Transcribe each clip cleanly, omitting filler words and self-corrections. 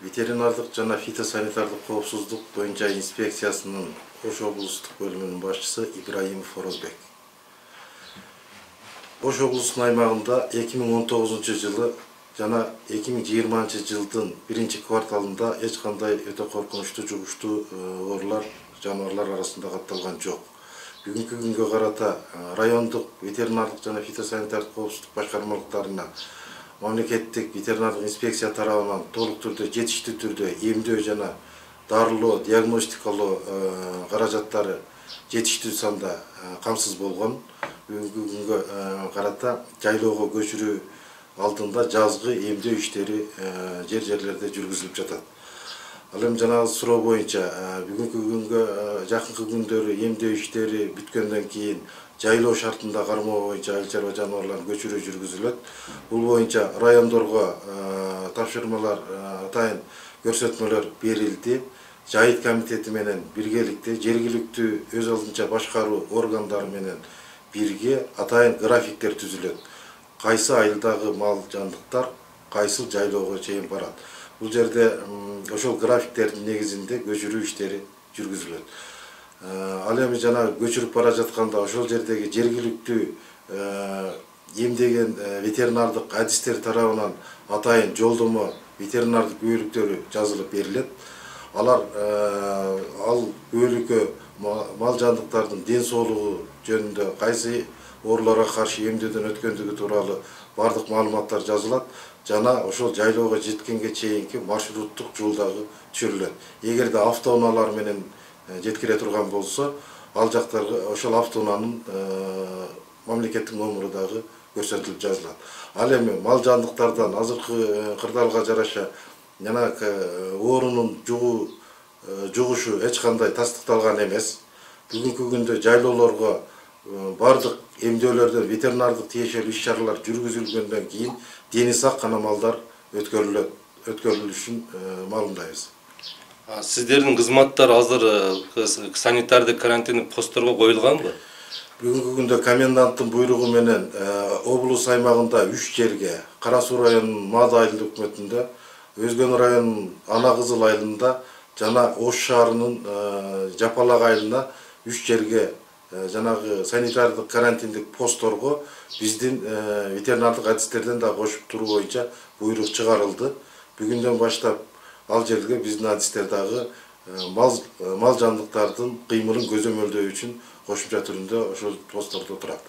Ветеринардык жана фитосанитардык коопсуздук боюнча инспекциясынын Ош облустук бөлүмүнүн башчысы Ибраимов Орозбек. Ош облусунун аймагында 2019 жылы жана 2020 жылдын биринчи кварталында эч кандай өтө коркунучтуу жугуштуу оорулар жаныбарлар арасында катталган жок. Бүгүнкү күнгө карата райондук ветеринардык жана фитосанитардык коопсуздук башкармалыктарына мамлекеттик ветеринардык инспекция тарабынан толук түрдө жетиштүү түрдө эмдөө жана дарылоо, диагностикалоо каражаттары жетиштүү санда камсыз болгон. Бүгүнкү күнгө карата жайлоого көчүрүү алдында жазгы эмдөө иштери жерлерде жүргүзүлүп жатат. Ал эми жанагы суроо боюнча бүгүнкү күнгө жакынкы күндөрү эмдөө иштери бүткөндөн кийин жайлоо шартында кармоо боюнча айыл чарба жаныбарларын көчүрүү жүргүзүлөт. Бул боюнча райондорго тапшырмалар, атайын көрсөтмөлөр берилди. Жайыт комитети менен биргеликте жергиликтүү өз алдынча башкаруу органдары менен бирге атайын графиктер түзүлөт. Кайсы айылдагы мал жандыктар кайсыл жайлоого чейин барат. Бул жерде ошол графиктердин негизинде көчүрүү иштери жүргүзүлөт. Ал эми жана көчүрүп бара жатканда ошол жердеги жергиликтүү эмдеген ветеринардык адистер тарабынан атайын жолдомо ветеринардык күбөлүктөрү жазылып берилет. Алар ал күбөлүккө мал жандыктардын ден соолугу жөнүндө кайсы ооруларга каршы эмдөөдөн өткөндүгү тууралуу бардык маалыматтар жазылат жана ошол жайлоого жеткенге чейинки маршруттук жол дагы түзүлөт. Эгерде автоунаалар менен жеткире турган болсо, ал жактарга ошол автоунаанын мамлекеттик номеру дагы көрсөтүлүп жазылат. Ал эми мал жандыктардан азыркы кырдаалга жараша жана оорунун жугушу эч кандай тастыкталган эмес. Бүгүнкү күндө жайлоолорго бардык эмдөөлөрдөн ветеринардык тиешелүү иш-чаралар жүргүзүлгөндөн кийин дени сак гана малдар өткөрүлүшүн маалымдайбыз. Сиздердин кызматтар азыр санитардык карантиндик постторго коюлганбы? Бүгүнкү күндө коменданттын буйругу менен облус аймагында 3 жерге, Кара Суу районунун Мада айылдык өкмөтүндө, Өзгөн районунун Ана Кызыл айылында жана Ош шаарынын Жапалак айылына 3 жерге жанагы санитардык карантиндик постторго биздин ветеринардык адистерден да кошуп туруу боюнча буйрук чыгарылды. Бүгүндөн баштап ал жерге биздин адистер дагы мал жандыктардын кыймылын көзөмөлдөө үчүн кошумча түрүндө ошол посттордо турат.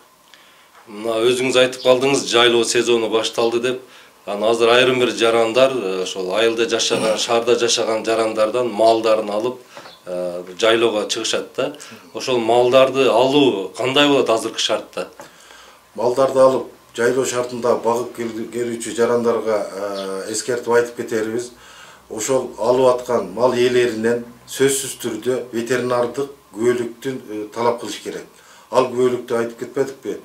Мына өзүңүз айтып калдыңыз, жайлоо сезону башталды деп. Азыр айрым бир жарандар ошол айылда жашаган, шаарда жашаган жарандардан малдарын алып жайлоого чыгышат да. Ошол малдарды алуу кандай болот азыркы шартта? Малдарды алып жайлоо шартында багып келүүчү жарандарга эскертип айтып кетерибиз. Ошол алып аткан мал ээлеринен сөзсүз түрдө ветеринардык күбөлүктүн талап кылыш керек. Ал күбөлүктү айтып кетпедикпи?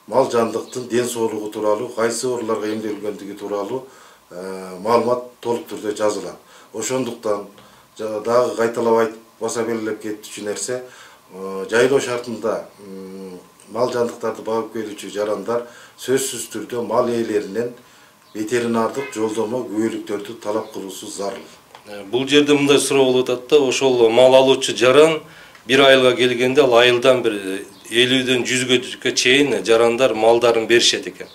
Мал жандыктын ден соолугу тууралуу, кайсы ооруларга эмделгендиги тууралуу маалымат толук түрдө жазылат. Ошондуктан дагы кайталап айтып баса белгилеп кетчү нерсе, жайлоо шартында мал жандыктарды багып келүүчү жарандар сөзсүз түрдө мал ээлеринен ветеринардык жолдомо күбөлүктөрдү талап кылуусу зарыл. Бул жерде мындай суроо болуп атат да, ошол мал алуучу жаран бир айылга келгенде ал айылдан бир 50-ден 100гө чейин жарандар малдарын беришет экен.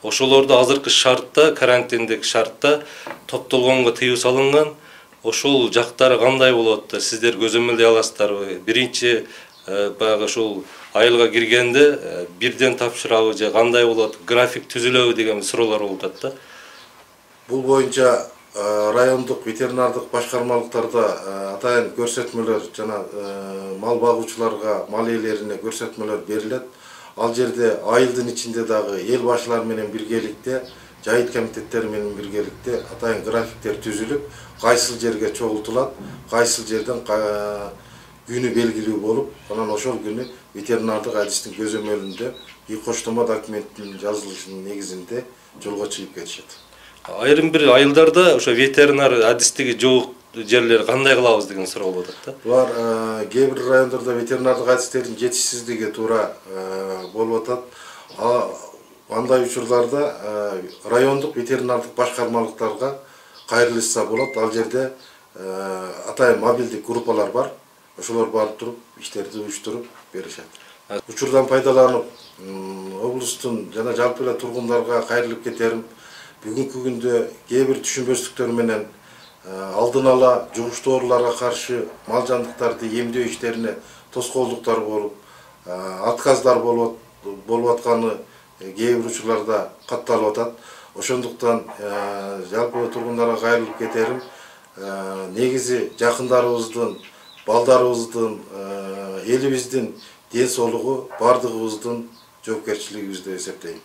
Ошолорду азыркы шартта, карантиндик шартта топтолгонго тыюу салынган. Ошол жактары кандай болот? Сиздер көзөмөлдөй аласыздарбы? Биринчи баягы ошол айылга киргенде бирден тапшырабы же кандай болот? График түзүлөбү деген суроолор болуп атат да. Бул боюнча райондук ветеринардык башкармалыктарда атайын көрсөтмөлөр жана мал багуучуларга, мал ээлерине көрсөтмөлөр берилет. Ал жерде айылдын ичинде дагы эл башчылары менен биргеликте, жайыт комитеттери менен биргеликте атайын графиктер түзүлүп, кайсыл жерге чогултулат, кайсыл жерден күнү белгилүү болуп, анан ошол күнү ветеринардык адистин көзөмөлүндө коштомо документтин жазылышынын негизинде жолго чыгып кетишет. Айрым бир айылдарда ошо ветеринар адистиги жок жерлер кандай кылабыз деген суроо болуп атат да. Булар кээ бир райондордо ветеринардык адистердин жетишсиздиги туура болуп атат. Андай учурларда райондук ветеринардык башкармалыктарга кайрылышса болот. Ал жерде атайын мобилдик группалар бар. Ошолор барып туруп иштерди уюштуруп беришет. Учурдан пайдаланып, облустун жана жалпы эле тургундарга кайрылып кетерим. Бүгүнкү күндө кээ бир түшүнбөстүктөр менен алдын ала жугуштуу ооруларга каршы мал жандыктарды эмдөө иштерине тоскоолдуктар болуп, отказдар болуп атканы кээ бир учурларда катталып атат. Ошондуктан жалпы тургундарга кайрылып кетерим. Негизи жакындарыбыздын, балдарыбыздын, элибиздин ден соолугу бардыгыбыздын жоопкерчилигибиз деп эсептейм.